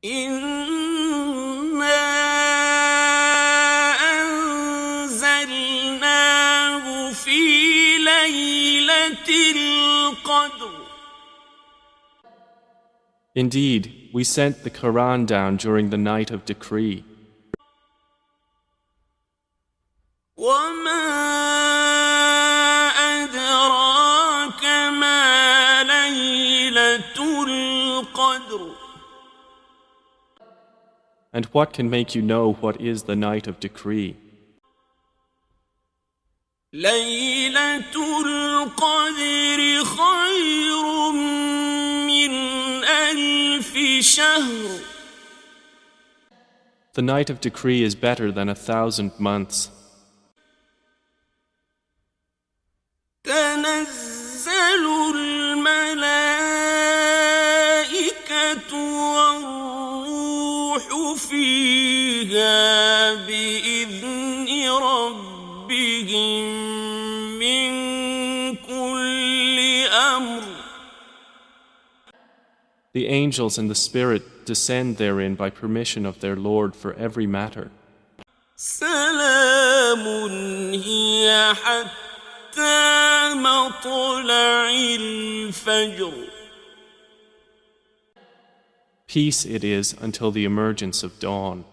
إنا أنزلناه في ليلة القدر. Indeed, we sent the Quran down during the night of decree. وما أدراك ما ليلة القدر. And what can make you know what is the night of decree? ليلة القدر خير من ألف شهر. The night of decree is better than 1,000 months. تنزل الملائكة والروح فيها بإذن ربهم من كل أمر. The angels and the Spirit descend therein by permission of their Lord for every matter. سلام هي حتى مطلع الفجر. Peace it is until the emergence of dawn.